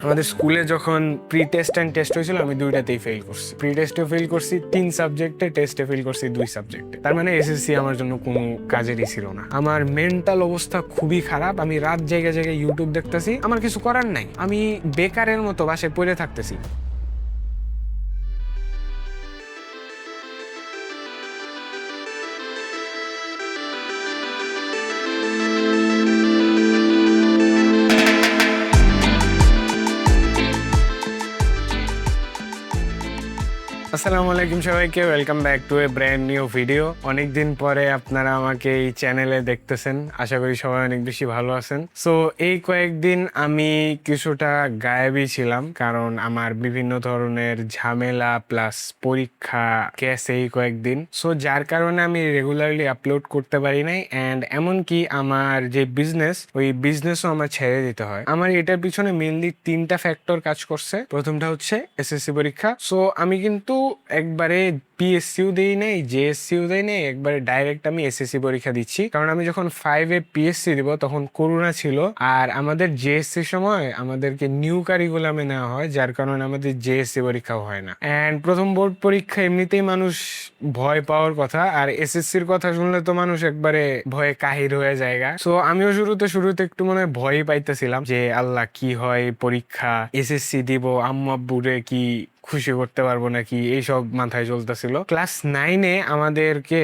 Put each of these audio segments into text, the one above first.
আমাদের স্কুলে যখন প্রি টেস্ট অ্যান্ড টেস্ট হয়েছিল আমি দুইটাতেই ফেল করছি। প্রি টেস্টে ফেল করছি 3 সাবজেক্টে, টেস্টে ফেল করছি 2 সাবজেক্টে। তার মানে এসএসসি আমার জন্য কোনো কাজেরই ছিল না। আমার মেন্টাল অবস্থা খুবই খারাপ। আমি রাত জায়গায় জায়গায় ইউটিউব দেখতেছি, আমার কিছু করার নাই, আমি বেকারের মতো বাসায় পড়ে থাকতেছি। আসসালামু আলাইকুম সবাইকে, welcome back to A brand new video. অনেকদিন পরে আপনারা আমাকে এই চ্যানেলে দেখতেছেন, আশা করি সবাই অনেক বেশি ভালো আছেন। সো এই কয়েকদিন আমি কিছুটা গায়েবই ছিলাম, কারণ আমার বিভিন্ন ধরনের ঝামেলা প্লাস পরীক্ষা গেছে এই কয়েকদিন। সো যার কারণে আমি রেগুলারলি আপলোড করতে পারি নাই, অ্যান্ড এমনকি আমার যে বিজনেস, ওই বিজনেসও আমার ছেড়ে দিতে হয়। আমার এটার পিছনে মেনলি 3টা ফ্যাক্টর কাজ করছে। প্রথমটা হচ্ছে এসএসসি পরীক্ষা। সো আমি কিন্তু একবারে পিএসসিও দেই নাই, জেএসসিও দেই নাই, একবারে ডাইরেক্ট আমি এসএসসি পরীক্ষা দিচ্ছি। কারণ আমি যখন 5-এ পিএসসি দিব তখন করোনা ছিল, আর আমাদের জেএসসির সময় আমাদেরকে নিউ কারিকুলামে নেওয়া হয়, যার কারণে আমাদের জেএসসি পরীক্ষাও হয় না। অ্যান্ড প্রথম বোর্ড পরীক্ষা এমনিতেই মানুষ ভয় পাওয়ার কথা, আর এসএসসির কথা শুনলে তো মানুষ একবারে ভয়ে কাহির হয়ে জায়গা। সো আমিও শুরুতে একটু মনে হয় ভয়ই পাইতেছিলাম যে আল্লাহ কি হয় পরীক্ষা, এসএসসি দিব, আম্মু আব্বুরে কি খুশি করতে পারবো নাকি, এইসব মাথায় চলতেছিল। ক্লাস 9-এ আমাদেরকে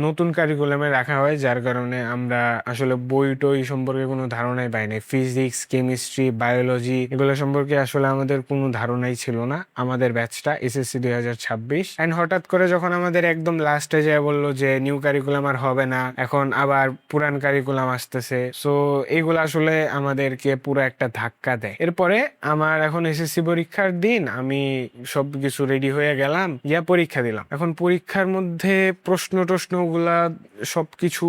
নতুন কারিকুলামে রাখা হয়, যার কারণে আমরা আসলে বই টই সম্পর্কে কোনো ধারণাই পাই নাই। ফিজিক্স, কেমিস্ট্রি, বায়োলজি এগুলো সম্পর্কে আসলে আমাদের কোনো ধারণাই ছিল না, আমাদের ব্যাচটা এসএসসি 2026। অ্যান্ড হঠাৎ করে যখন আমাদের একদম লাস্টে যায় বললো যে নিউ কারিকুলাম আর হবে না, এখন আবার পুরান কারিকুলাম আসতেছে। সো এগুলো আসলে আমাদেরকে পুরো একটা ধাক্কা দেয়। এরপরে আমার এখন এসএসসি পরীক্ষার দিন, আমি সবকিছু রেডি হয়ে গেলাম, পরীক্ষা দিলাম। এখন পরীক্ষার মধ্যে প্রশ্ন গুলা সবকিছু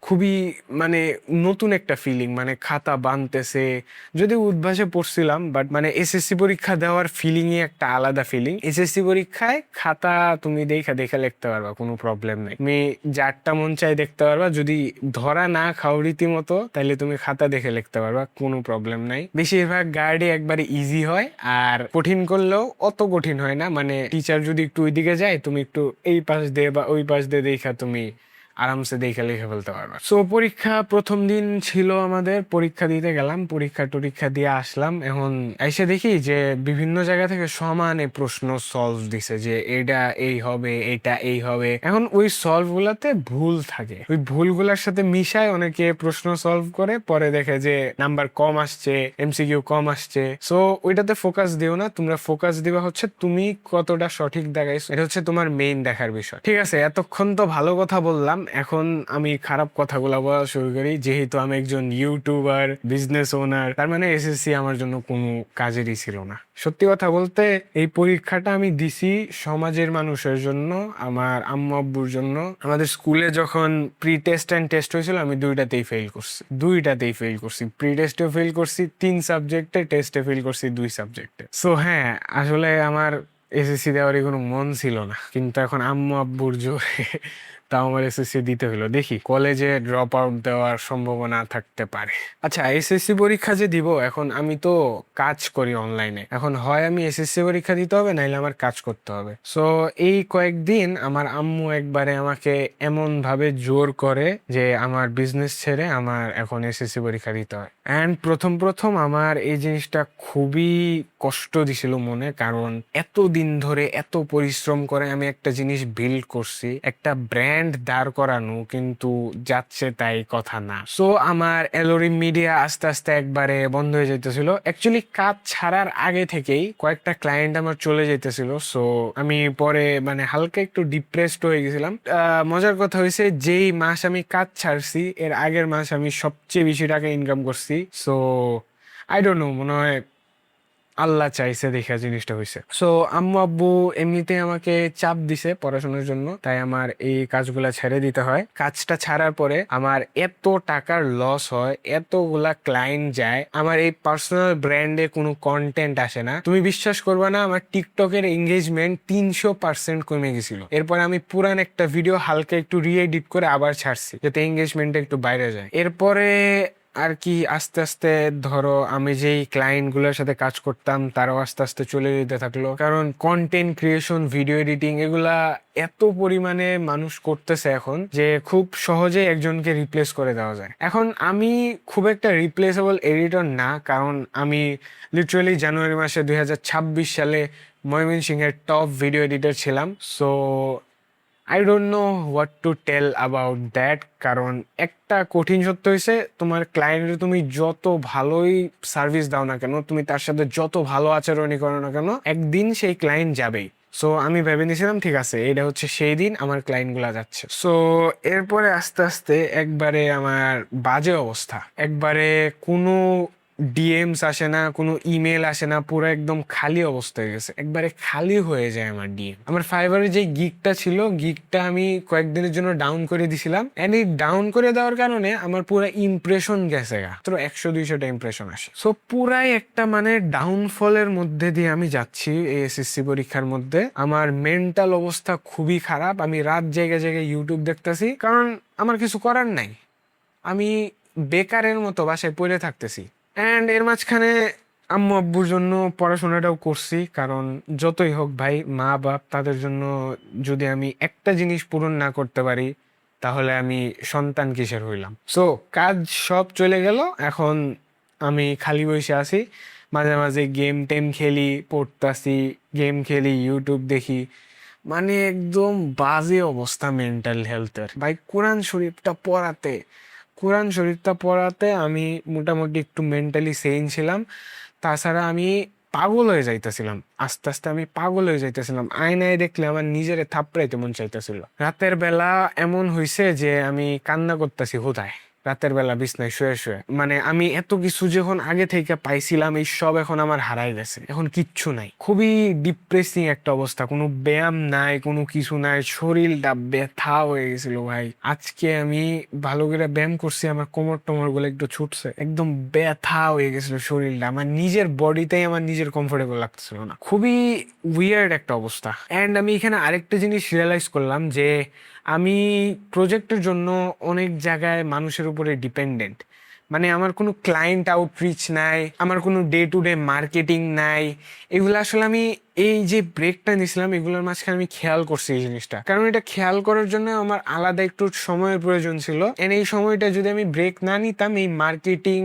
খুবই মানে নতুন একটা ফিলিং, মানে খাতা বানতেছে, যদি উদ্ভাসে পড়ছিলাম, বাট মানে এসএসসি পরীক্ষা দেওয়ার ফিলিংই একটা আলাদা ফিলিং। এসএসসি পরীক্ষায় খাতা তুমি দেখা লিখতে পারবা, কোনো প্রবলেম নাই। তুমি যারটা মন চাই দেখতে পারবা, যদি ধরা না খাও রীতিমতো তাহলে তুমি খাতা দেখে লিখতে পারবা, কোনো প্রবলেম নাই। বেশিরভাগ গার্ডে একবারে ইজি হয়, আর কঠিন করলেও অত কঠিন হয় না। মানে টিচার যদি একটু ওইদিকে যায়, তুমি একটু এই পাশ দিয়ে বা ওই পাশ দিয়ে দেখা তুমি আরামসে দেখে লিখে ফেলতে পারবা। সো পরীক্ষা প্রথম দিন ছিল আমাদের, পরীক্ষা দিতে গেলাম, পরীক্ষা দিয়ে আসলাম। এখন এসে দেখি যে বিভিন্ন জায়গা থেকে সমানে প্রশ্ন সলভ দিছে, যে এটা এই হবে, এটা এই হবে। এখন ওই সলভ গুলাতে ভুল থাকে, ওই ভুলগুলার সাথে মিশায় অনেকে প্রশ্ন সলভ করে, পরে দেখে যে নাম্বার কম আসছে, এমসিকিউ কম আসছে। সো ওইটাতে ফোকাস দিও না, তোমরা ফোকাস দিবা হচ্ছে তুমি কতটা সঠিক দেখাইছো, এটা হচ্ছে তোমার মেইন দেখার বিষয়। ঠিক আছে, এতক্ষণ তো ভালো কথা বললাম, এখন আমি খারাপ কথাগুলো বলা শুরু করি। যেহেতু আমি একজন ইউটিউবার, বিজনেস ওনার, তার মানে এসএসসি আমার জন্য কোনো কাজেরই ছিল না। সত্যি কথা বলতে এই পরীক্ষাটা আমি দিছি সমাজের মানুষের জন্য, আমার আম্মু আব্বুর জন্য। আমাদের স্কুলে যখন প্রি টেস্ট অ্যান্ড টেস্ট হয়েছিল আমি দুইটাতেই ফেল করছি। প্রি টেস্টেও ফেল করছি 3 সাবজেক্টে, টেস্টে ফেল করছি 2 সাবজেক্টে। সো হ্যাঁ, আসলে আমার এসএসসি দেওয়ারই কোনো মন ছিল না, কিন্তু এখন আম্মু আব্বুর জোরে তাও আমার এসএসসি দিতে হলো। দেখি কলেজে ড্রপ আউট দেওয়ার সম্ভাবনা থাকতে পারে। আচ্ছা, এসএসসি পরীক্ষা যে দিব, এখন আমি তো কাজ করি অনলাইনে, এখন হয় আমি এসএসসি পরীক্ষা দিতে হবে, নাইলে আমার কাজ করতে হবে। সো এই কয়েকদিন আমার আম্মু একবারে আমাকে এমন ভাবে জোর করে যে আমার বিজনেস ছেড়ে আমার এখন এসএসসি পরীক্ষা দিতে হয়। অ্যান্ড প্রথম আমার এই জিনিসটা খুবই কষ্ট দিছিল মনে, কারণ এত দিন ধরে এত পরিশ্রম করে আমি একটা জিনিস বিল্ড করছি, একটা ব্র্যান্ড দাঁড় করানো, কিন্তু যাচ্ছে তাই কথা না। সো আমার এলোরিম মিডিয়া আস্তে আস্তে একবারে বন্ধ হয়ে যেতেছিল। অ্যাকচুয়ালি কাজ ছাড়ার আগে থেকেই কয়েকটা ক্লায়েন্ট আমার চলে যেতেছিল। সো আমি পরে মানে হালকা একটু ডিপ্রেসড হয়ে গেছিলাম। মজার কথা হয়েছে, যেই মাস আমি কাজ ছাড়ছি এর আগের মাস আমি সবচেয়ে বেশি টাকা ইনকাম করছি। সো আই ডোন্ট নো, মনে হয় আল্লাহ চাইছে দেখা জিনিসটা হয়েছে। সো আম্মু আব্বু এমনিতে আমাকে চাপ দিছে পড়াশোনার জন্য, তাই আমার এই কাজগুলা ছেড়ে দিতে হয়। কাজটা ছাড়ার পরে আমার এত টাকার লস হয়, এতগুলা ক্লায়েন্ট যায়, আমার এই পার্সোনাল ব্র্যান্ডে কোনো কন্টেন্ট আসে না। তুমি বিশ্বাস করবে না, আমার টিকটকের এঙ্গেজমেন্ট 300% কমে গেছিল। এরপর আমি পুরান একটা ভিডিও হালকা একটু রিএডিট করে আবার ছাড়ছি, যাতে এঙ্গেজমেন্টটা একটু বাইরে যায়। এরপরে আর কি আস্তে আস্তে ধরো আমি যেই ক্লায়েন্টগুলোর সাথে কাজ করতাম তারাও আস্তে আস্তে চলে যেতে থাকলো, কারণ কন্টেন্ট ক্রিয়েশন, ভিডিও এডিটিং এগুলা এত পরিমাণে মানুষ করতেছে এখন যে খুব সহজে একজনকে রিপ্লেস করে দেওয়া যায়। এখন আমি খুব একটা রিপ্লেসেবল এডিটর না, কারণ আমি লিটারালি জানুয়ারি মাসে 2026 সালে ময়মনসিংহের টপ ভিডিও এডিটর ছিলাম। So I don't know what to tell about that. কারণ একটা কঠিন সত্য হয়েছে, তোমার ক্লায়েন্টের তুমি যত ভালোই সার্ভিস দাও না কেন, তুমি তার সাথে যত ভালো আচরণই করো না কেন, একদিন সেই ক্লায়েন্ট যাবেই। সো আমি ভেবে নিয়েছিলাম ঠিক আছে, এটা হচ্ছে সেই দিন আমার ক্লায়েন্টগুলো যাচ্ছে। সো এরপরে আস্তে আস্তে একবারে আমার বাজে অবস্থা, একবারে কোনো ডিএমস আসে না, কোনো ইমেল আসে না, পুরো একদম খালি অবস্থা হয়ে গেছে, একবারে খালি হয়ে যায় আমার ডিএম। আমার ফাইবারের যে গিগটা ছিল, গিগটা আমি কয়েকদিনের জন্য ডাউন করে দিছিলাম, এন্ড এই ডাউন করে দেওয়ার কারণে আমার পুরো ইমপ্রেশন গেছে গা, তো 100-200টা ইমপ্রেশন আসে। সো পুরাই একটা মানে ডাউনফলের মধ্যে দিয়ে আমি যাচ্ছি এই এসএসসি পরীক্ষার মধ্যে। আমার মেন্টাল অবস্থা খুবই খারাপ, আমি রাত জায়গায় জায়গায় ইউটিউব দেখতেছি, কারণ আমার কিছু করার নাই, আমি বেকারের মতো বাসায় পড়ে থাকতেছি। অ্যান্ড এর মাঝখানে আম্মু আব্বুর জন্য পড়াশোনাটাও করছি, কারণ যতই হোক ভাই, মা বাপ তাদের জন্য যদি আমি একটা জিনিস পূরণ না করতে পারি তাহলে আমি সন্তান কিসের হইলাম। সো কাজ সব চলে গেল, এখন আমি খালি বসে আছি, মাঝে মাঝে গেম টেম খেলি, পড়তাছি, গেম খেলি, ইউটিউব দেখি, মানে একদম বাজে অবস্থা মেন্টাল হেলথের ভাই। কোরআন শরীফটা পড়াতে আমি মোটামুটি একটু মেন্টালি সেন ছিলাম, তাছাড়া আমি পাগল হয়ে যাইতেছিলাম, আস্তে আস্তে আমি পাগল হয়ে যাইতেছিলাম। আয়নায় দেখলে আমার নিজেরে থাপড়াইতে মন চাইতেছিল। রাতের বেলা এমন হয়েছে যে আমি কান্না করতেছি হুদায়, রাতের বেলা বিছনায় শুয়ে শুয়ে। মানে আমি এত কিছু যখন আগে থেকে পাইছিলাম, এই সব এখন আমার হারাই গেছে, এখন কিচ্ছু নাই। খুবই ডিপ্রেসিং একটা অবস্থা, কোনো ব্যায়াম নাই, কোনো কিছু নাই, শরীরটা ব্যথা হয়ে গেছিল ভাই। আজকে আমি ভালো করে ব্যায়াম করছি, আমার কোমর টোমর গুলো একটু ছুটছে, একদম ব্যথা হয়ে গেছিল শরীরটা, আমার নিজের বডিতেই আমার নিজের কমফোর্টেবল লাগতেছিল না। খুবই উইয়ার্ড একটা অবস্থা। অ্যান্ড আমি এখানে আরেকটা জিনিস রিয়েলাইজ করলাম যে আমি প্রজেক্টের জন্য অনেক জায়গায় মানুষের উপরে ডিপেন্ডেন্ট। মানে আমার কোনো ক্লায়েন্ট আউটরিচ নাই, আমার কোনো ডে টু ডে মার্কেটিং নাই। এগুলো আসলে আমি এই যে ব্রেকটা নিয়েছিলাম এগুলোর মাঝখানে আমি খেয়াল করছি এই জিনিসটা, কারণ এটা খেয়াল করার জন্য আমার আলাদা একটু সময়ের প্রয়োজন ছিল। এন্ড এই সময়টা যদি আমি ব্রেক না নিতাম, এই মার্কেটিং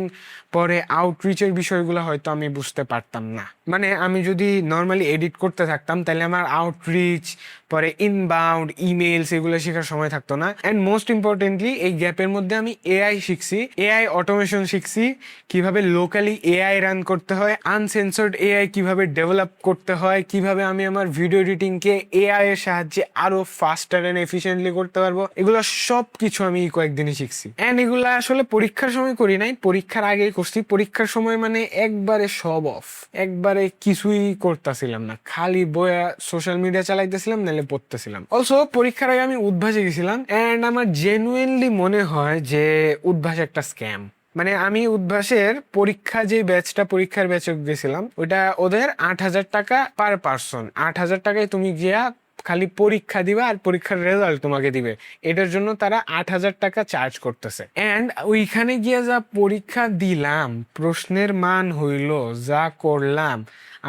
পরে আউটরিচের বিষয়গুলো হয়তো আমি বুঝতে পারতাম না। মানে আমি যদি নর্মালি এডিট করতে থাকতাম তাহলে আমার আউটরিচ, পরে ইনবাউন্ড ইমেলস, এগুলো শেখার সময় থাকতো না। অ্যান্ড মোস্ট ইম্পর্টেন্টলি এই গ্যাপের মধ্যে আমি এআই শিখছি, এআই অটোমেশন শিখছি, কিভাবে লোকালি এআই রান করতে হয়, আনসেন্সর্ড এআই কিভাবে ডেভেলপ করতে হয়, কিভাবে আমি আমার ভিডিও এডিটিংকে এআই এর সাহায্যে আরো ফাস্টার এন্ড এফিসিয়েন্টলি করতে পারবো। এগুলো সব কিছু আমি কয়েকদিনই শিখছি। অ্যান্ড এগুলো আসলে পরীক্ষার সময় করি নাই, পরীক্ষার আগেই করছি। পরীক্ষার সময় মানে একবারে সব অফ, একবারে কিছুই করতেছিলাম না, খালি বইয়া সোশ্যাল মিডিয়া চালাইতেছিলাম, নাহলে পড়তেছিলাম। অলসো পরীক্ষার আগে আমি উদ্ভাসে গেছিলাম, অ্যান্ড আমার জেনুইনলি মনে হয় যে উদ্ভাস একটা স্ক্যাম। মানে আমি উদ্ভাসের পরীক্ষার ব্যাচে গেছিলাম, ওটা ওদের 8,000 টাকা পার পার্সন। 8,000 টাকায় তুমি গিয়া খালি পরীক্ষা দিবা আর পরীক্ষার রেজাল্ট তোমাকে দিবে, এটার জন্য তারা 8,000 টাকা চার্জ করতেছে। অ্যান্ড ওইখানে গিয়ে যা পরীক্ষা দিলাম, প্রশ্নের মান হইল, যা করলাম,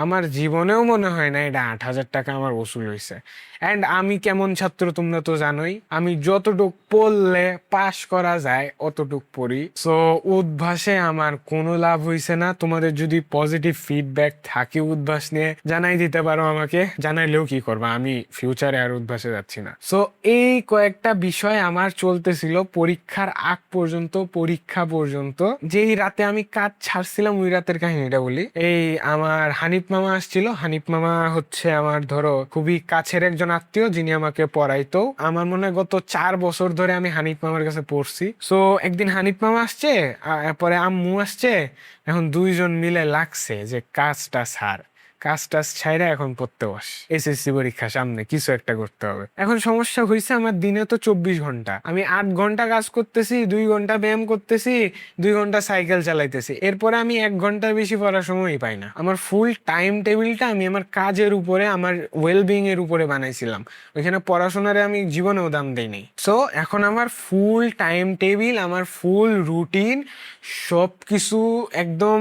আমার জীবনেও মনে হয় না এটা 8,000 টাকা আমার ওসুল হয়েছে। অ্যান্ড আমি কেমন ছাত্র তোমরা তো জানোই, আমি যতটুক পড়লে পাশ করা যায় অতটুক পড়ি। সো উদ্ভাসে আমার কোনো লাভ হয়েছে না। তোমাদের যদি পজিটিভ ফিডব্যাক থাকে উদ্ভাস নিয়ে, জানাই দিতে পারো আমাকে, জানাইলেও কি করবা, আমি ফিউচারে আর উদ্ভাসে যাচ্ছি না। সো এই কয়েকটা বিষয় আমার চলতেছিল পরীক্ষার আগ পর্যন্ত, পরীক্ষা পর্যন্ত। যেই রাতে আমি কাজ ছাড়ছিলাম ওই রাতের কাহিনীটা বলি। এই আমার হানিফ মামা আসছিল। হানিফ মামা হচ্ছে আমার ধরো খুবই কাছের একজন আত্মীয়, যিনি আমাকে পড়াইতো। আমার মনে হয় গত 4 বছর ধরে আমি হানিফ মামার কাছে পড়ছি। সো একদিন হানিফ মামা আসছে, পরে আম্মু আসছে, এখন দুইজন মিলে লাগছে যে কাজটা ছাড়, কাজ টাজ ছাইরা এখন পড়তে বস, এসএসসি পরীক্ষা সামনে, কিছু একটা করতে হবে। এখন সমস্যা হয়েছে আমার দিনে তো 24 ঘন্টা, আমি 8 ঘন্টা কাজ করতেছি, 2 ঘন্টা ব্যায়াম করতেছি, 2 ঘন্টা সাইকেল চালাইতেছি, এরপরে আমি 1 ঘন্টার বেশি পড়ার সময়ই পাই না। আমার ফুল টাইম টেবিলটা আমি আমার কাজের উপরে, আমার ওয়েলবিং এর উপরে বানাইছিলাম, ওইখানে পড়াশোনারে আমি জীবনেও দাম দেই নাই। সো এখন আমার ফুল টাইম টেবিল, আমার ফুল রুটিন সব কিছু একদম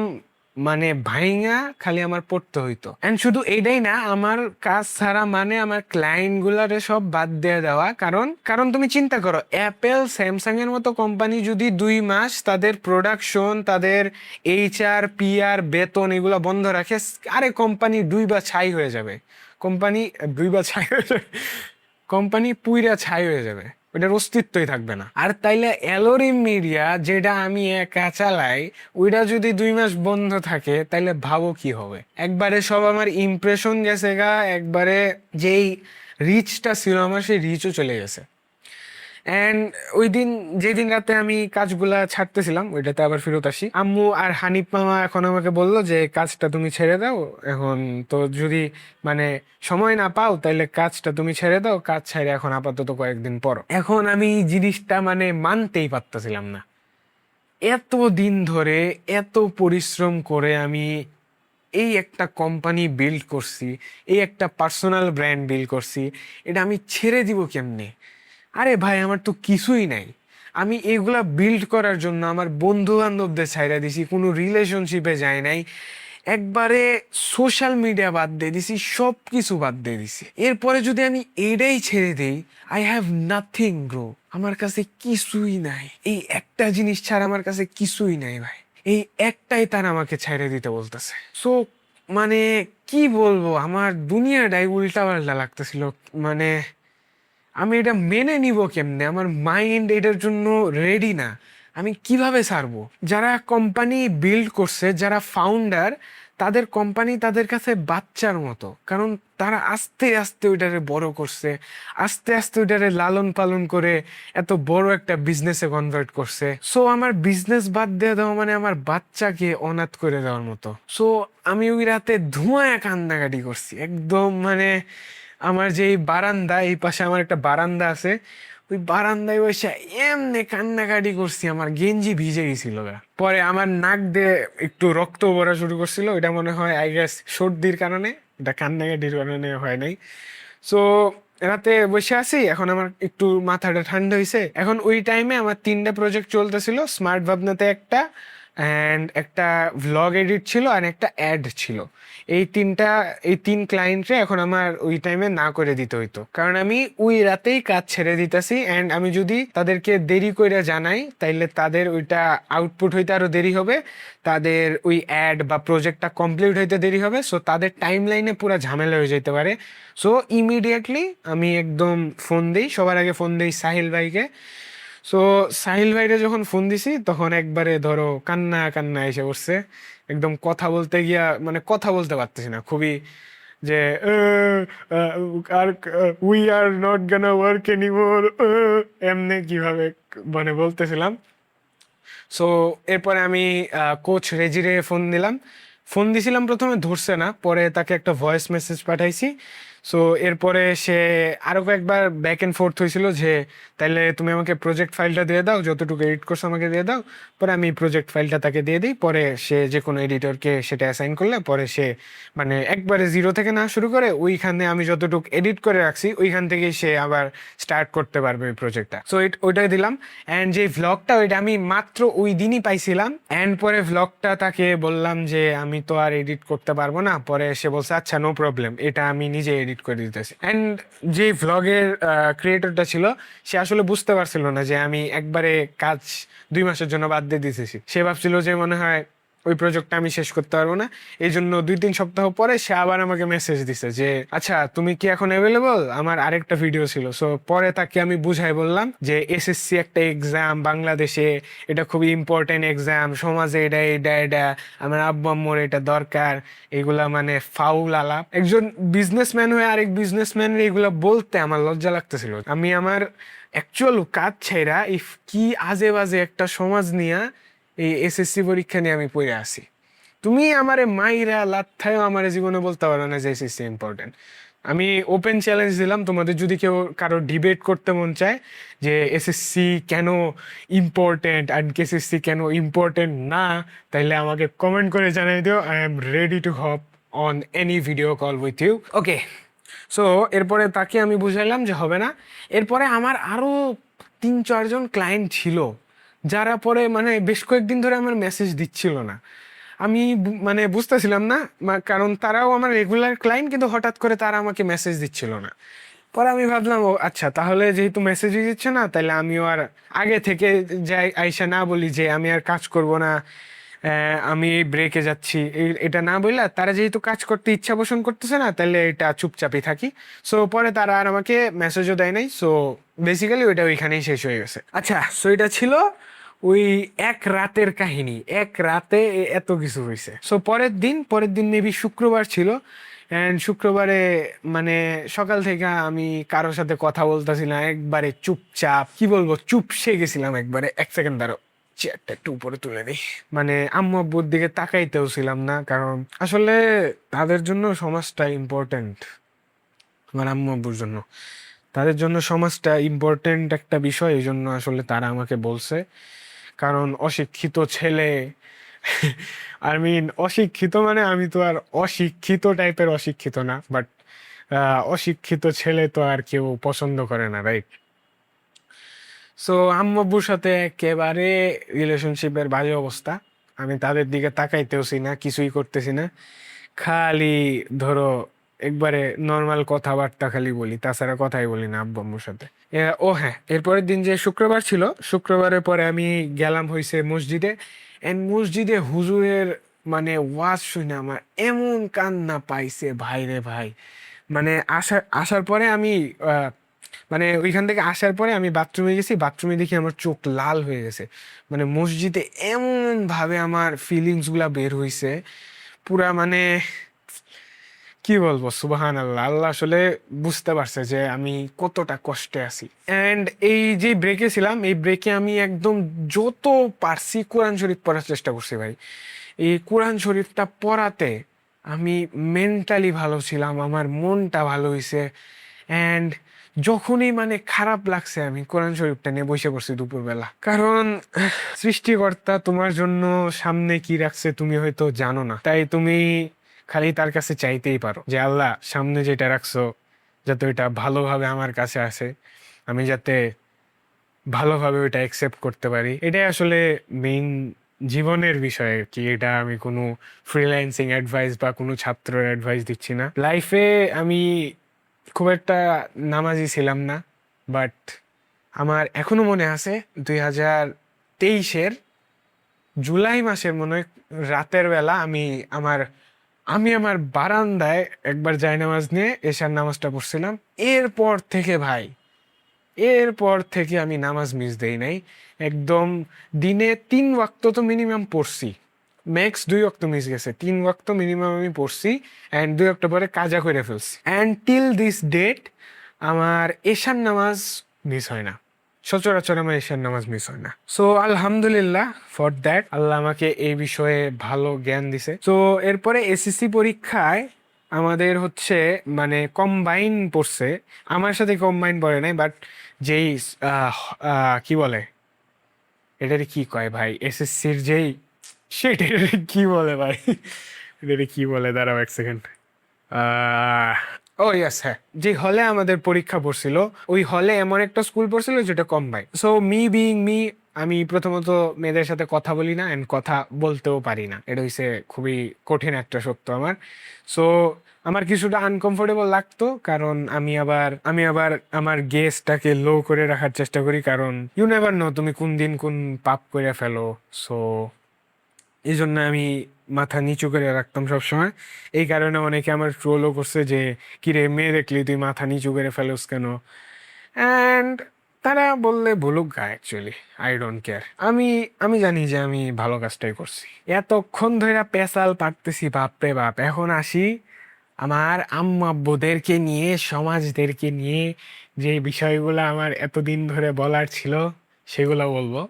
মানে ভাইঙা খালি আমার পড়তে হইতো। এন্ড শুধু এটাই না, আমার কাজ ছাড়া মানে আমার ক্লায়েন্ট গুলারে সব বাদ দিয়ে দেওয়া। কারণ কারণ তুমি চিন্তা করো, অ্যাপেল স্যামসাং এর মতো কোম্পানি যদি 2 মাস তাদের প্রোডাকশন, তাদের এইচআর পিআর বেতন এগুলো বন্ধ রাখে, আরে কোম্পানি 2 বা ছাই হয়ে যাবে, কোম্পানি 2 বা ছাই হয়ে যাবে, কোম্পানি পুইরা ছাই হয়ে যাবে, ওইটার অস্তিত্বই থাকবে না। আর তাইলে অ্যালোরিম মিডিয়া যেটা আমি একা চালাই, ওইটা যদি 2 মাস বন্ধ থাকে, তাইলে ভাবো কি হবে। একবারে সব আমার ইমপ্রেশন গেছে গা, একবারে যেই রিচটা ছিল আমার, সেই রিচও চলে গেছে। অ্যান্ড ওই দিন, যেদিন রাতে আমি কাজগুলা ছাড়তেছিলাম, ওইটাতে আবার ফেরত আসি, আম্মু আর হানিফ মামা এখন আমাকে বললো যে কাজটা তুমি ছেড়ে দাও, এখন তো যদি মানে সময় না পাও তাইলে কাজটা তুমি ছেড়ে দাও, কাজ ছেড়ে এখন আপাতত কয়েকদিন পর। এখন আমি জিনিসটা মানে মানতেই পারতেছিলাম না। এত দিন ধরে এত পরিশ্রম করে আমি এই একটা কোম্পানি বিল্ড করছি, এই একটা পার্সোনাল ব্র্যান্ড বিল্ড করছি, এটা আমি ছেড়ে দিব কেমনে? আরে ভাই, আমার তো কিছুই নাই। আমি এগুলা বিল্ড করার জন্য আমার বন্ধু বান্ধবদের ছাইড়া দিছি, কোনো রিলেশনশিপে যাই নাই, একবারে সোশ্যাল মিডিয়া বাদ দিয়ে দিছি, সব কিছু বাদ দিয়ে দিছি। এরপরে যদি আমি এটাই ছেড়ে দেই, আই হ্যাভ নাথিং ব্রো, আমার কাছে কিছুই নাই। এই একটা জিনিস ছাড়া আমার কাছে কিছুই নাই ভাই, এই একটাই তার আমাকে ছেড়ে দিতে বলতেছে। সো মানে কি বলবো, আমার দুনিয়াটাই উল্টা পাল্টা লাগতেছিল। মানে আমি এটা মেনে নিব কেমনে? আমার মাইন্ড এটার জন্য রেডি না। আমি কিভাবে ছাড়বো? যারা কোম্পানি বিল্ড করছে, যারা ফাউন্ডার, তাদের কোম্পানি তাদের কাছে বাচ্চার মতো, কারণ তারা আস্তে আস্তে ওইটারে বড় করছে, আস্তে আস্তে ওইটারে লালন পালন করে এত বড় একটা বিজনেসে কনভার্ট করছে। সো আমার বিজনেস বাদ দিয়ে দেওয়া মানে আমার বাচ্চাকে অনাথ করে দেওয়ার মতো। সো আমি ওই রাতে ধোঁয়ায় কান্নাকাটি করছি একদম। মানে আমার যে এই বারান্দা, এই পাশে আমার একটা বারান্দা আছে, ওই বারান্দায় বসে এমনি কান্নাকাটি করছি, আমার গেঞ্জি ভিজে গেছিল গা। পরে আমার নাক দিয়ে একটু রক্ত পড়া শুরু করছিল, এটা মনে হয় আই গেস সর্দির কারণে, এটা কান্নাকাটির কারণে হয় নাই। সো রাতে বসে আছি, এখন আমার একটু মাথাটা ঠান্ডা হয়েছে। এখন ওই টাইমে আমার 3টা প্রজেক্ট চলতেছিল, স্মার্ট ভাবনাতে একটা, অ্যান্ড একটা ভ্লগ এডিট ছিল, আর একটা অ্যাড ছিল। এই 3 ক্লায়েন্টরে এখন আমার ওই টাইমে না করে দিতে হইতো, কারণ আমি ওই রাতেই কাজ ছেড়ে দিতেছি। অ্যান্ড আমি যদি তাদেরকে দেরি করে জানাই, তাইলে তাদের ওইটা আউটপুট হইতে আরো দেরি হবে, তাদের ওই অ্যাড বা প্রজেক্টটা কমপ্লিট হইতে দেরি হবে। সো তাদের টাইম লাইনে পুরো ঝামেলা হয়ে যেতে পারে। সো ইমিডিয়েটলি আমি একদম ফোন দিই, সবার আগে ফোন দিই সাহিল ভাইকে। সো সাহিল ভাইরে যখন ফোন দিছি, তখন একবারে ধরো কান্না কান্না এসে পড়ছে। একদম কথা বলতে গিয়া মানে কথা বলতে পারতেছি না, খুবই যে আর we are not gonna work anymore, এমনি কিভাবে মানে বলতেছিলাম। সো এরপরে আমি কোচ রেজিরে ফোন দিলাম। ফোন দিছিলাম, প্রথমে ধরছে না, পরে তাকে একটা ভয়েস মেসেজ পাঠাইছি। সো এরপরে সে আরো কয়েকবার ব্যাক অ্যান্ড ফোর্থ হয়েছিল যে তাইলে তুমি আমাকে প্রজেক্ট ফাইলটা দিয়ে দাও, যতটুকু এডিট করছো আমাকে দিয়ে দাও। পরে আমি প্রজেক্ট ফাইলটা তাকে দিয়ে দিই, পরে সে যে কোনো এডিটরকে সেটা অ্যাসাইন করলে পরে সে মানে একবারে জিরো থেকে না শুরু করে, ওইখানে আমি যতটুকু এডিট করে রাখছি ওইখান থেকেই সে আবার স্টার্ট করতে পারবে ওই প্রজেক্টটা। সো ওইটাই দিলাম। অ্যান্ড যে ভ্লগটা, ওইটা আমি মাত্র ওই দিনই পাইছিলাম। অ্যান্ড পরে ভ্লগটা তাকে বললাম যে আমি তো আর এডিট করতে পারবো না। পরে সে বলছে আচ্ছা নো প্রবলেম, এটা আমি নিজে এডিট করে দিতেছি। অ্যান্ড যে ভ্লগের ক্রিয়েটরটা ছিল, সে আসলে বুঝতে পারছিল না যে আমি একবারে কাজ 2 মাসের জন্য বাদ দিয়ে দিতেছি। সে ভাবছিল যে মনে হয় ওই প্রজেক্টটা আমি শেষ করতে পারবো না। এই জন্য 2-3 সপ্তাহ পরে সে আবার আমাকে মেসেজ দিছে যে আচ্ছা তুমি কি এখন অ্যাভেলেবল, আমার আরেকটা ভিডিও ছিল। সো পরে তাকে আমি বুঝাই বললাম যে এসএসসি একটা এক্সাম বাংলাদেশে, এটা খুবই ইম্পর্টেন্ট এক্সাম, সমাজে এটা এটা এটা, আমার আব্বু আম্মুর এটা দরকার, এগুলা মানে ফাউল আলাপ। একজন বিজনেসম্যান হয়ে আরেক বিজনেসম্যানের এগুলা বলতে আমার লজ্জা লাগতেছিল। আমি আমার অ্যাকচুয়াল কাজ ছেড়া কি আজে বাজে একটা সমাজ নিয়ে এই এসএসসি পরীক্ষা নিয়ে আমি পড়ে আসি। তুমি আমারে মাইরা লাথায়ও আমার জীবনে বলতে পারো না যে এসএসসি ইম্পর্টেন্ট। আমি ওপেন চ্যালেঞ্জ দিলাম, তোমাদের যদি কেউ কারো ডিবেট করতে মন চায় যে এসএসসি কেন ইম্পর্টেন্ট অ্যান্ড এসএসসি কেন ইম্পর্টেন্ট না, তাইলে আমাকে কমেন্ট করে জানাই দিও। I am ready to hop on any video call with you. Okay, so এরপরে তাকে আমি বুঝাইলাম যে হবে না। এরপরে আমার আরও 3-4 জন ক্লায়েন্ট ছিল যারা পরে মানে বেশ কয়েকদিন ধরে আমার মেসেজ দিচ্ছিল না। আমি মানে বুঝতেছিলাম না, কারণ তারাও আমার রেগুলার ক্লায়েন্ট, কিন্তু হঠাৎ করে তারা আমাকে মেসেজ দিচ্ছিল না। পরে আমি ভাবলাম ও আচ্ছা, তাহলে যেহেতু মেসেজই দিচ্ছে না, তাহলে আমিও আর আগে থেকে যাই আইসা না বলি যে আমি আর কাজ করব না, আমি এই ব্রেকে যাচ্ছি, এটা না বললে তারা যেহেতু কাজ করতে ইচ্ছা পোষণ করতেছে না, তাহলে এটা চুপচাপই থাকি। সো পরে তারা আর আমাকে মেসেজও দেয় নাই। সো বেসিক্যালি ওইটা ওইখানেই শেষ হয়ে গেছে। আচ্ছা, সো এটা ছিল ওই এক রাতের কাহিনী। এক রাতে এত কিছু হয়েছে। সো পরের দিন মেবি শুক্রবার ছিল, অ্যান্ড শুক্রবারে মানে সকাল থেকে আমি কারোর সাথে কথা বলতেছি না, একবারে চুপচাপ, কি বলবো, চুপসে গেছিলাম একবারে। এক সেকেন্ড দাঁড়ো, চেয়ারটা একটু উপরে তুলে দিই। মানে আম্মু আব্বুর দিকে তাকাইতেও ছিলাম না, কারণ আসলে তাদের জন্য সমাজটা ইম্পর্টেন্ট। আমার আম্মু আব্বুর জন্য, তাদের জন্য সমাজটা ইম্পর্টেন্ট একটা বিষয়, এই জন্য আসলে তারা আমাকে বলছে। কারণ অশিক্ষিত ছেলে, আই মিন অশিক্ষিত মানে আমি তো আর অশিক্ষিত টাইপের অশিক্ষিত না, বাট অশিক্ষিত ছেলে তো আর কেউ পছন্দ করে না, রাইট? সো আম্মু আব্বুর সাথে একেবারে রিলেশনশিপের বাজে অবস্থা। আমি তাদের দিকে তাকাইতেওছি না, কিছুই করতেছি না, খালি ধরো একবারে নর্মাল কথাবার্তা খালি বলি, তাছাড়া কথাই বলি না আব্বু আম্মুর সাথে। ও হ্যাঁ, এরপরের দিন যে শুক্রবার ছিল, শুক্রবারের পরে আমি গেলাম হয়েছে মসজিদে। এন্ড মসজিদে হুজুরের মানে ওয়াজ শুনে আমার এমন কান্না পাইছে ভাই রে ভাই। মানে আসার পরে আমি মানে ওইখান থেকে আসার পরে আমি বাথরুমে গেছি, বাথরুমে দেখি আমার চোখ লাল হয়ে গেছে। মানে মসজিদে এমন ভাবে আমার ফিলিংস গুলা বের হইছে, পুরা মানে কি বলবো, সুবাহান আল্লাহ। আল্লাহ আসলে বুঝতে পারছে যে আমি কতটা কষ্টে আছি। অ্যান্ড এই যে ব্রেকে ছিলাম, এই ব্রেকে আমি একদম যত পারছি কোরআন শরীফ পড়ার চেষ্টা করছি ভাই। এই কোরআন শরীফটা পড়াতে আমি মেন্টালি ভালো ছিলাম, আমার মনটা ভালো হয়েছে। অ্যান্ড যখনই মানে খারাপ লাগছে, আমি কোরআন শরীফটা নিয়ে বসে পড়ছি দুপুরবেলা। কারণ সৃষ্টিকর্তা তোমার জন্য সামনে কি রাখছে তুমি হয়তো জানো না, তাই তুমি খালি তার কাছে চাইতেই পারো যে আল্লাহ, সামনে যেটা রাখছো যাতে ওইটা ভালোভাবে আমার কাছে আসে, আমি যাতে ভালোভাবে ওইটা অ্যাকসেপ্ট করতে পারি। এটাই আসলে মেইন জীবনের বিষয় আর কি। এটা আমি কোনো ফ্রিল্যান্সিং অ্যাডভাইস বা কোনো ছাত্রের অ্যাডভাইস দিচ্ছি না। লাইফে আমি খুব একটা নামাজি ছিলাম না, বাট আমার এখনো মনে আছে 2023-এর জুলাই মাসের মনে হয় রাতের বেলা আমি আমার বারান্দায় একবার জায়নামাজ নিয়ে এশার নামাজটা পড়ছিলাম। এরপর থেকে আমি নামাজ মিস দেই নাই। একদম দিনে 3 ওয়াক্ত তো মিনিমাম পড়ছি, ম্যাক্স 2 ওয়াক্ত মিস গেছে, 3 ওয়াক্ত মিনিমাম আমি পড়ছি। অ্যান্ড 2 ওয়াক্ত পরে কাজা করে ফেলছি। অ্যান্ড টিল দিস ডেট আমার এশার নামাজ মিস হয় না, সচরাচর আমার এশার নামাজ মিস হয় না। সো আলহামদুলিল্লাহ ফর দ্যাট, আল্লাহ আমাকে এই বিষয়ে ভালো জ্ঞান দিছে। সো এরপরে এসএসসি পরীক্ষায় আমাদের হচ্ছে মানে কম্বাইন পড়ছে, আমার সাথে কম্বাইন পড়ে নাই, বাট যেই কি বলে এটারে কি কয় ভাই, এসএসসির যেই সেটারে কি বলে ভাই, এটারে কি বলে, দাঁড়াও এক সেকেন্ড। ও ইয়াস, হ্যাঁ, যে হলে আমাদের পরীক্ষা পড়ছিল, ওই হলে এমন একটা স্কুল পড়ছিল যেটা combine. So me being me, আমি প্রথমত মেয়েদের সাথে কথা বলি না, অ্যান্ড কথা বলতেও পারি না, এটা হচ্ছে খুবই কঠিন একটা সত্য আমার। সো আমার কিছুটা আনকমফোর্টেবল লাগতো, কারণ আমি আবার আমার গেজটাকে লো করে রাখার চেষ্টা করি, কারণ ইউ নেভার নো তুমি কোন দিন কোন পাপ করে ফেলো। সো এই জন্য আমি মাথা নিচু করে রাখতাম সবসময়। এই কারণে অনেকে আমার ট্রোলও করছে যে কিরে মেয়ে দেখলি তুই মাথা নিচু করে ফেলোস কেন। অ্যান্ড তারা বললে বলুক গা, অ্যাকচুয়ালি আই ডোন্ট কেয়ার। আমি জানি যে আমি ভালো কাজটাই করছি। এতক্ষণ ধরে পেশাল পাকতেছি, বাপরে বাপ। এখন আসি আমার আম্মা আব্বুদেরকে নিয়ে, সমাজদেরকে নিয়ে, যে বিষয়গুলো আমার এতদিন ধরে বলার ছিল সেগুলো বলবো।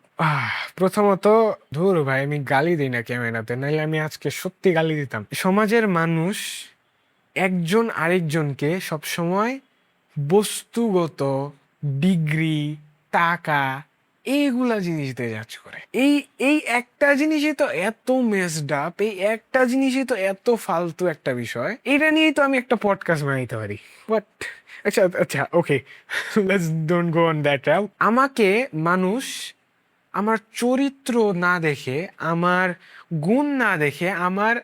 প্রথমত, ধুর ভাই, আমি গালি দিই না ক্যামেরাতে, নাইলে আমি আজকে সত্যি গালি দিতাম। সমাজের মানুষ একজন আরেকজনকে সবসময় বস্তুগত, ডিগ্রি, টাকা, এইগুলা জিনিস দিয়ে জাজ করে। এই এই একটা জিনিসই তো এত মেসড আপ, এই একটা জিনিসই তো এত ফালতু একটা বিষয়, এটা নিয়েই তো আমি একটা পডকাস্ট বানাইতে পারি। বাট আচ্ছা আচ্ছা, okay, let's don't go on that route. আমাকে মানুষ আমার চরিত্র না দেখে, আমার গুণ না দেখে, আমার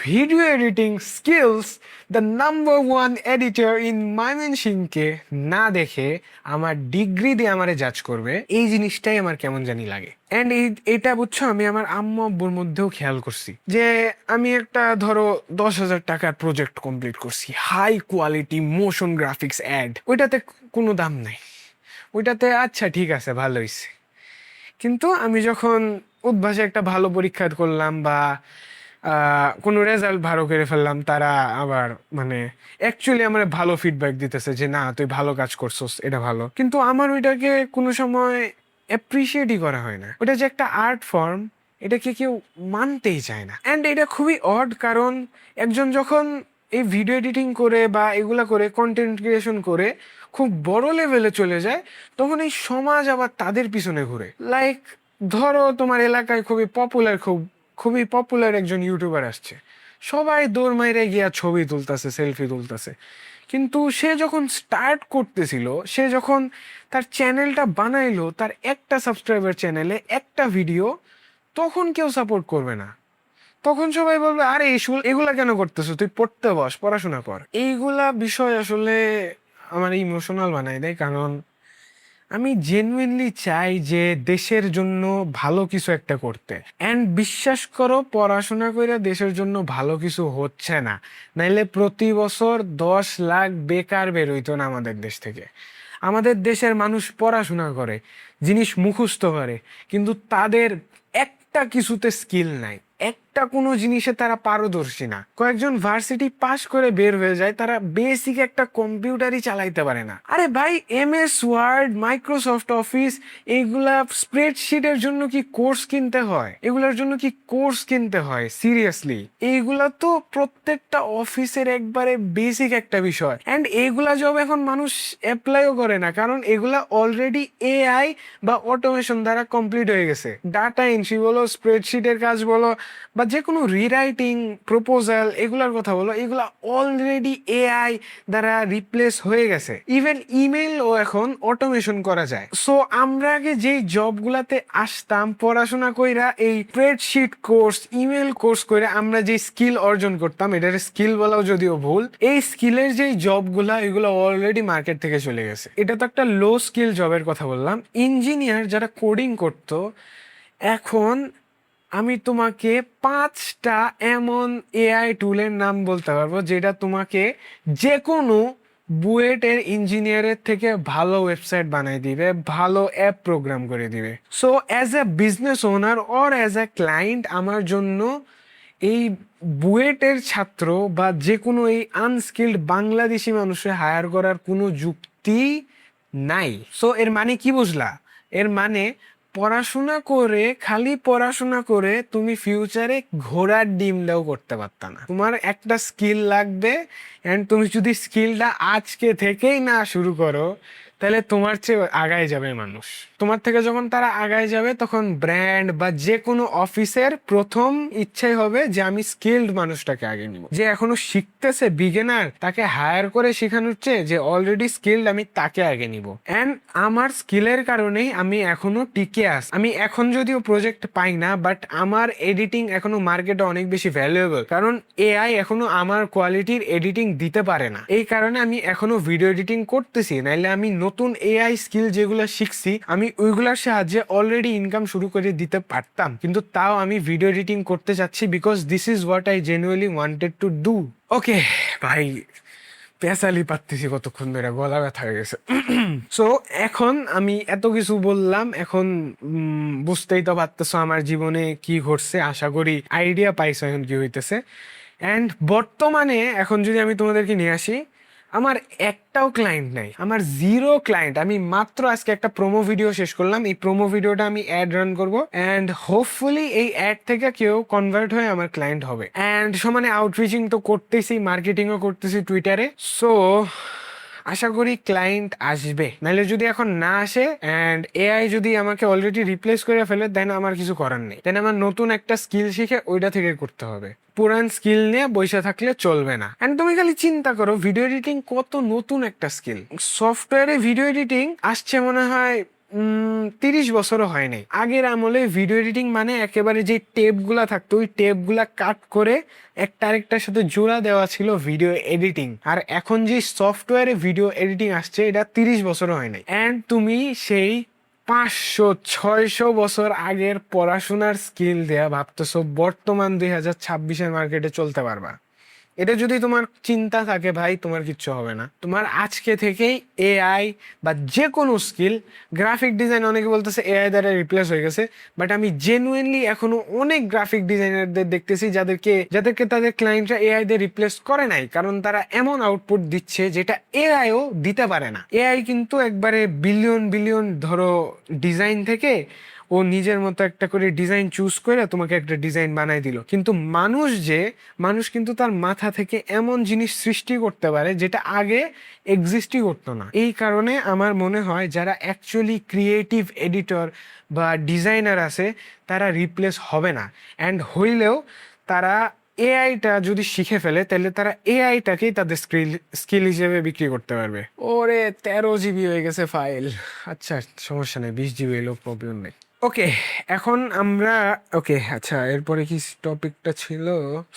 video editing skills, the number one editor in ময়মনসিংহকে না দেখে আমার ডিগ্রি দিয়ে আমারে জাজ করবে, এই জিনিসটাই আমার কেমন জানি লাগে। অ্যান্ড এটা বুঝছো, আমি আমার আম্মু আব্বুর মধ্যেও খেয়াল করছি যে আমি একটা ধরো 10,000 টাকার প্রজেক্ট কমপ্লিট করছি, high quality motion graphics ad, ওইটাতে কোনো দাম নাই, ওইটাতে আচ্ছা ঠিক আছে ভালো হয়েছে। কিন্তু আমি যখন উদ্ভাসে একটা ভালো পরীক্ষা করলাম বা কোনো রেজাল্ট ভালো করে ফেললাম, তারা আবার মানে অ্যাকচুয়ালি আমার ভালো ফিডব্যাক দিতেছে যে না তুই ভালো কাজ করছস, এটা ভালো, কিন্তু আমার ওইটাকে কোনো সময় অ্যাপ্রিসিয়েটই করা হয় না। ওটা যে একটা আর্ট ফর্ম, এটাকে কেউ মানতেই চায় না। অ্যান্ড এটা খুবই অড, কারণ একজন যখন এই ভিডিও এডিটিং করে বা এগুলা করে কন্টেন্ট ক্রিয়েশন করে খুব বড় লেভেলে চলে যায়, তখন এই সমাজ আবার তাদের পিছনে ঘুরে। লাইক ধরো তোমার এলাকায় খুবই পপুলার একজন ইউটিউবার আসছে, সবাই দৌড় মাইরে গিয়া ছবি তুলতেছে, সেলফি তুলতেছে, কিন্তু সে যখন স্টার্ট করতেছিল, সে যখন তার চ্যানেলটা বানাইলো, তার একটা সাবস্ক্রাইবার চ্যানেলে একটা ভিডিও, তখন কেউ সাপোর্ট করবে না। তখন সবাই বলবে আরে এগুলা কেন করতেছো, তুই পড়তে বস, পড়াশোনা কর। এইগুলা বিষয় আসলে আমার ইমোশনাল বানাই দেয়, কারণ আমি জেনুইনলি চাই যে দেশের জন্য ভালো কিছু একটা করতে। অ্যান্ড বিশ্বাস করো, পড়াশোনা করে দেশের জন্য ভালো কিছু হচ্ছে না, নাইলে প্রতি বছর 10 লাখ বেকার বেরোইতো না আমাদের দেশ থেকে। আমাদের দেশের মানুষ পড়াশোনা করে, জিনিস মুখস্থ করে, কিন্তু তাদের একটা কিছুতে স্কিল নাই, একটা কোনো জিনিসে তারা পারদর্শী না। কয়েকজন ভার্সিটি পাশ করে বের হয়ে যায়, তারা বেসিক একটা কম্পিউটারই চালাইতে পারে না। আরে ভাই, MS ওয়ার্ড, মাইক্রোসফট অফিস, এইগুলা স্প্রেডশিটের জন্য কি কোর্স কিনতে হয়? এগুলোর জন্য কি কোর্স কিনতে হয়? সিরিয়াসলি, এইগুলা তো প্রত্যেকটা অফিসের একবারে বেসিক একটা বিষয়। অ্যান্ড এইগুলা জব এখন মানুষ অ্যাপ্লাইও করে না, কারণ এগুলা অলরেডি AI বা অটোমেশন দ্বারা কমপ্লিট হয়ে গেছে। ডাটা এন্ট্রি বলো, স্প্রেডশিটের কাজ বলো, বা যে কোনো রিরাইটিং, প্রপোজাল, এগুলার কথা বলো, এগুলা অলরেডি AI দ্বারা রিপ্লেস হয়ে গেছে। ইভেন ইমেলও এখন অটোমেশন করা যায়। সো আমরা আগে যেই জবগুলাতে আসতাম পড়াশোনা কইরা, এই স্প্রেডশিট কোর্স, ইমেল কোর্স করে আমরা যে স্কিল অর্জন করতাম, এটার স্কিল বলাও যদিও ভুল, এই স্কিলের যেই জবগুলা, এগুলো অলরেডি মার্কেট থেকে চলে গেছে। এটা তো একটা লো স্কিল জবের কথা বললাম। ইঞ্জিনিয়ার যারা কোডিং করতো, এখন আমি তোমাকে 5টা এমন AI টুলের নাম বলতে পারবো যেটা তোমাকে যে কোনো বুয়েটের ইঞ্জিনিয়ারের থেকে ভালো ওয়েবসাইট বানাই দিবে, ভালো অ্যাপ প্রোগ্রাম করে দিবে। So as a business owner or as a client, আমার জন্য এই বুয়েটের ছাত্র বা যে কোনো এই আনস্কিল্ড বাংলাদেশি মানুষের হায়ার করার কোনো যুক্তি নাই। সো এর মানে কি বুঝলা? এর মানে পড়াশোনা করে, খালি পড়াশোনা করে তুমি ফিউচারে ঘোড়ার ডিম দাও করতে পারতা না। তোমার একটা স্কিল লাগবে, অ্যান্ড তুমি যদি স্কিলটা আজকে থেকেই না শুরু করো, তাহলে তোমার চেয়ে আগায় যাবে মানুষ। তোমার থেকে যখন তারা আগায় যাবে, তখন ব্র্যান্ড বা যে কোনো অফিসের প্রথম ইচ্ছাই হবে যে আমি স্কিলড মানুষটাকে আগে নিব। যে এখনো শিখতেছে, বিগিনার, তাকে হায়ার করে শেখানোর চেয়ে যে অলরেডি স্কিলড, আমি তাকে আগে নিব। অ্যান্ড আমার স্কিলের কারণেই আমি এখনো টিকে আছি। আমি এখন যদিও প্রজেক্ট পাই না, বাট আমার এডিটিং এখনো মার্কেটে অনেক বেশি ভ্যালুয়েবল, কারণ AI এখনো আমার কোয়ালিটির এডিটিং দিতে পারে না। এই কারণে আমি এখনো ভিডিও এডিটিং করতেছি, নাইলে আমি নতুন AI স্কিল যেগুলো শিখছি, আমি ওইগুলোর সাহায্যে অলরেডি ইনকাম শুরু করে দিতে পারতাম, কিন্তু তাও আমি ভিডিও এডিটিং করতে চাচ্ছি, because this is what I genuinely wanted to do. Okay ভাই, পেঁচালি পারতেছি কতক্ষণ ধরে, গলা ব্যথা হয়ে গেছে। সো এখন আমি এত কিছু বললাম, এখন বুঝতেই তো পারতেছো আমার জীবনে কি ঘটছে। আশা করি আইডিয়া পাইছো এখন কি হইতেছে। অ্যান্ড বর্তমানে এখন যদি আমি তোমাদেরকে নিয়ে আসি, আমার একটাও ক্লায়েন্ট নাই, আমার জিরো ক্লায়েন্ট। আমি মাত্র আজকে একটা প্রোমো ভিডিও শেষ করলাম, এই প্রোমো ভিডিওটা আমি অ্যাড রান করব অ্যান্ড হোপফুলি এই অ্যাড থেকে কেউ কনভার্ট হয়ে আমার ক্লায়েন্ট হবে। অ্যান্ড সমানে আউটরিচিং তো করতেছি, মার্কেটিংও করতেছি টুইটারে। সো আশা করি ক্লায়েন্ট আসবে, নাহলে যদি এখন না আসে অ্যান্ড এআই যদি আমাকে অলরেডি রিপ্লেস করে ফেলে, দেন আমার কিছু করার নেই, দেন আমার নতুন একটা স্কিল শিখে ওইটা থেকে করতে হবে। পুরান স্কিল নিয়ে বসে থাকলে চলবে না। এন্ড তুমি খালি চিন্তা করো, ভিডিও এডিটিং কত নতুন একটা স্কিল। সফটওয়্যারে ভিডিও এডিটিং আসছে মনে হয় 30 বছরও হয় নাই। আগের আমলে ভিডিও এডিটিং মানে একেবারে যে টেপ গুলা থাকতো, ওই টেপ গুলা কাট করে একটা আরেকটার সাথে জোড়া দেওয়া ছিল ভিডিও এডিটিং। আর এখন যে সফটওয়্যারে ভিডিও এডিটিং আসছে, এটা 30 বছরও হয় নাই। অ্যান্ড তুমি সেই 500-600 বছর আগের পড়াশোনার স্কিল দেয়া ভাবতেছো বর্তমান 2026-এর মার্কেটে চলতে পারবা। এটা যদি তোমার চিন্তা থাকে ভাই, তোমার কিচ্ছু হবে না। তোমার আজকে থেকেই এআই বা যে কোনো স্কিল, গ্রাফিক ডিজাইন অনেকে বলতেছে এআই দ্বারা রিপ্লেস হয়ে গেছে, বাট আমি জেনুইনলি এখনো অনেক গ্রাফিক ডিজাইনারদের দেখতেছি যাদেরকে তাদের ক্লায়েন্টরা এআই দিয়ে রিপ্লেস করে নাই, কারণ তারা এমন আউটপুট দিচ্ছে যেটা এআইও দিতে পারে না। এআই কিন্তু একবারে বিলিয়ন বিলিয়ন ধরো ডিজাইন থেকে ও নিজের মতো একটা করে ডিজাইন চুজ করে তোমাকে একটা ডিজাইন বানাই দিল, কিন্তু মানুষ কিন্তু তার মাথা থেকে এমন জিনিস সৃষ্টি করতে পারে যেটা আগে এক্সিস্টই করতো না। এই কারণে আমার মনে হয় যারা অ্যাকচুয়ালি ক্রিয়েটিভ এডিটর বা ডিজাইনার আছে, তারা রিপ্লেস হবে না। অ্যান্ড হইলেও তারা এআইটা যদি শিখে ফেলে, তাহলে তারা এআইটাকেই তাদের স্কিল হিসেবে বিক্রি করতে পারবে। ওরে 13 জিবি হয়ে গেছে ফাইল। আচ্ছা সমস্যা নেই, 20 জিবি এলো, প্রবলেম নেই। ওকে, এখন আমরা আচ্ছা এরপরে কি টপিকটা ছিল?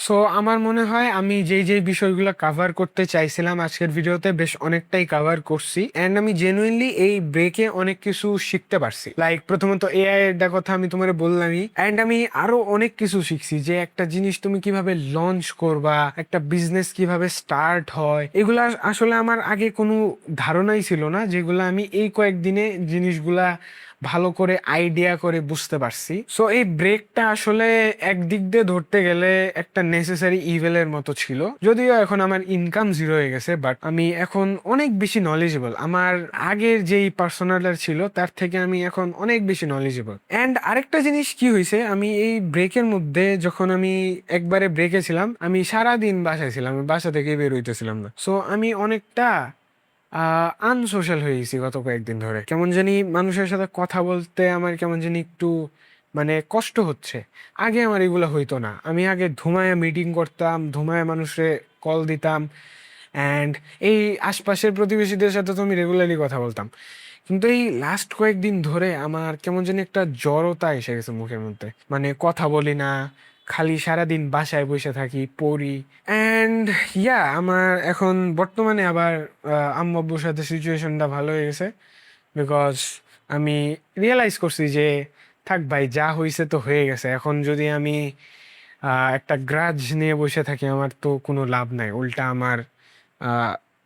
সো আমার মনে হয় আমি যেই বিষয়গুলো কাভার করতে চাইছিলাম আজকের ভিডিওতে বেশ অনেকটাই কাভার করছি। অ্যান্ড আমি জেনুইনলি এই ব্রেকে অনেক কিছু শিখতে পারছি। লাইক প্রথমত এআই এর কথা আমি তোমার বললামই, অ্যান্ড আমি আরো অনেক কিছু শিখছি যে একটা জিনিস তুমি কিভাবে লঞ্চ করবা, একটা বিজনেস কিভাবে স্টার্ট হয়, এগুলা আসলে আমার আগে কোনো ধারণাই ছিল না, যেগুলো আমি এই কয়েকদিনে জিনিসগুলা ভালো করে আইডিয়া করে বুঝতে পারছি। সো এই ব্রেকটা আসলে একদিক দিয়ে ধরতে গেলে একটা নেসেসারি ইভেলের মতো ছিল, যদিও এখন আমার ইনকাম জিরো হয়ে গেছে, বাট আমি এখন অনেক বেশি নলেজেবল। আমার আগের যেই পার্সোনালটা ছিল তার থেকে আমি এখন অনেক বেশি নলেজেবল। অ্যান্ড আরেকটা জিনিস কি হয়েছে, আমি এই ব্রেকের মধ্যে যখন আমি একবারে ব্রেকে ছিলাম, আমি সারাদিন বাসায় ছিলাম, আমি বাসা থেকে বের হইতেছিলাম না। সো আমি অনেকটা আনসোশ্যাল হয়ে গেছি গত কয়েকদিন ধরে। কেমন জানি মানুষের সাথে কথা বলতে আমার কেমন জানি একটু মানে কষ্ট হচ্ছে। আগে আমার এগুলো হইতো না, আমি আগে ধুমায়া মিটিং করতাম, ধুমায়া মানুষে কল দিতাম, অ্যান্ড এই আশপাশের প্রতিবেশীদের সাথে তো আমি রেগুলারলি কথা বলতাম। কিন্তু এই লাস্ট কয়েকদিন ধরে আমার কেমন জানি একটা জড়তা এসে গেছে মুখের মধ্যে, মানে কথা বলি না, খালি সারাদিন বাসায় বসে থাকি, পড়ি। অ্যান্ড আমার এখন বর্তমানে আবার আম্মু আব্বুর সাথে সিচুয়েশনটা ভালো হয়ে গেছে, বিকজ আমি রিয়েলাইজ করছি যে থাক ভাই, যা হয়েছে তো হয়ে গেছে। এখন যদি আমি একটা গ্রাজ নিয়ে বসে থাকি, আমার তো কোনো লাভ নাই, উল্টা আমার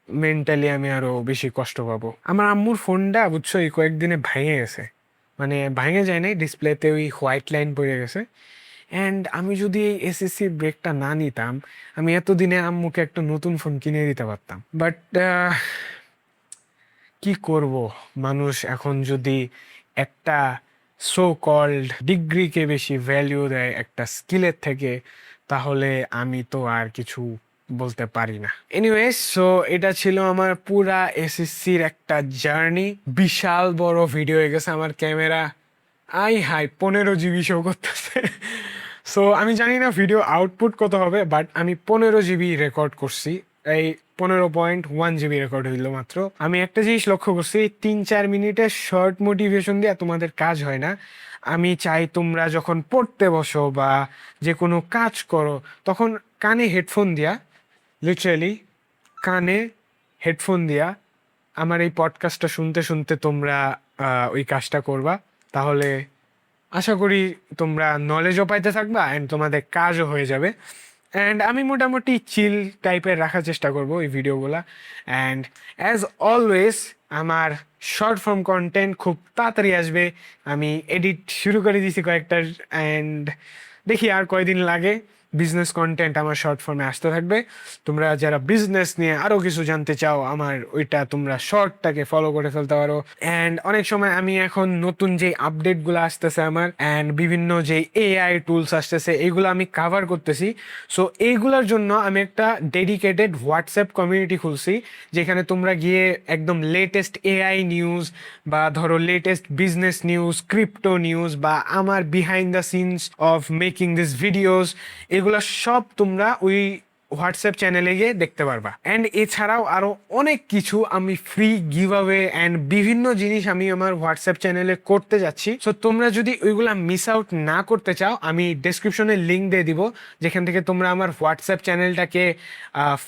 মেন্টালি আমি আরো বেশি কষ্ট পাবো। আমার আম্মুর ফোনটা বুঝছো এই কয়েকদিনে ভেঙে গেছে, মানে ভেঙে যায় নাই, ডিসপ্লেতে ওই হোয়াইট লাইন পড়ে গেছে। অ্যান্ড আমি যদি এই এসএসসি ব্রেকটা না নিতাম, আমি এতদিনে আম্মুকে একটা নতুন ফোন কিনে দিতে পারতাম। বাট কি করব, মানুষ এখন যদি একটা সো কল্ড ডিগ্রিকে বেশি ভ্যালিউ দেয় একটা স্কিলের থেকে, তাহলে আমি তো আর কিছু বলতে পারি না। এনিওয়েজ, সো এটা ছিল আমার পুরা এসএসসির একটা জার্নি। বিশাল বড় ভিডিও হয়ে গেছে আমার ক্যামেরা, হাই 15 জিবি শো করতেছে। সো আমি জানি না ভিডিও আউটপুট কত হবে, বাট আমি 15 জিবি রেকর্ড করছি, এই 15.1 জিবি রেকর্ড হইলো মাত্র। আমি একটা জিনিস লক্ষ্য করছি, 3-4 মিনিটের শর্ট মোটিভেশন দিয়ে তোমাদের কাজ হয় না। আমি চাই তোমরা যখন পড়তে বসো বা যে কোনো কাজ করো, তখন কানে হেডফোন দিয়া, লিটারালি কানে হেডফোন দিয়া আমার এই পডকাস্টটা শুনতে শুনতে তোমরা ওই কাজটা করবা। তাহলে আশা করি তোমরা নলেজও পাইতে থাকবা অ্যান্ড তোমাদের কাজও হয়ে যাবে। অ্যান্ড আমি মোটামুটি চিল টাইপের রাখার চেষ্টা করব এই ভিডিওগুলা। অ্যান্ড অ্যাজ অলওয়েজ আমার শর্ট ফর্ম কন্টেন্ট খুব তাড়াতাড়ি আসবে। আমি এডিট শুরু করে দিয়েছি কয়েকটা, অ্যান্ড দেখি আর কয়দিন লাগে, বিজনেস কন্টেন্ট আমার শর্ট ফর্মে আসতে থাকবে। তোমরা যারা বিজনেস নিয়ে আরও কিছু জানতে চাও আমার ওইটা তোমরা শর্টটাকে ফলো করে ফেলতে পারো। অ্যান্ড অনেক সময় আমি এখন নতুন যে আপডেটগুলো আসতেছে আমার অ্যান্ড বিভিন্ন যে এআই টুলস আসতেছে এগুলো আমি কাভার করতেছি। সো এইগুলোর জন্য আমি একটা ডেডিকেটেড হোয়াটসঅ্যাপ কমিউনিটি খুলছি, যেখানে তোমরা গিয়ে একদম লেটেস্ট এআই নিউজ বা ধরো latest business news, crypto news বা আমার behind the scenes of making this videos, এগুলো সব তোমরা ওই হোয়াটসঅ্যাপ চ্যানেলে গিয়ে দেখতে পারবা। অ্যান্ড এছাড়াও আরও অনেক কিছু আমি ফ্রি গিভ অ্যাওয়ে অ্যান্ড বিভিন্ন জিনিস আমি আমার হোয়াটসঅ্যাপ চ্যানেলে করতে যাচ্ছি। সো তোমরা যদি ওইগুলা মিস আউট না করতে চাও আমি ডেসক্রিপশনে লিঙ্ক দিয়ে দিব, যেখান থেকে তোমরা আমার হোয়াটসঅ্যাপ চ্যানেলটাকে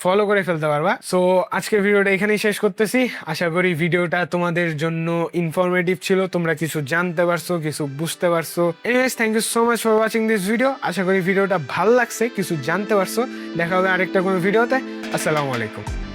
ফলো করে ফেলতে পারবা। সো আজকের ভিডিওটা এখানেই শেষ করতেছি। আশা করি ভিডিওটা তোমাদের জন্য ইনফরমেটিভ ছিল, তোমরা কিছু জানতে পারছো, কিছু বুঝতে পারছো। Anyways, thank you so much for watching this video. আশা করি ভিডিওটা ভালো লাগছে, কিছু জানতে পারছো। দেখা হবে আরেকটা কোনো ভিডিওতে। আসসালামু আলাইকুম।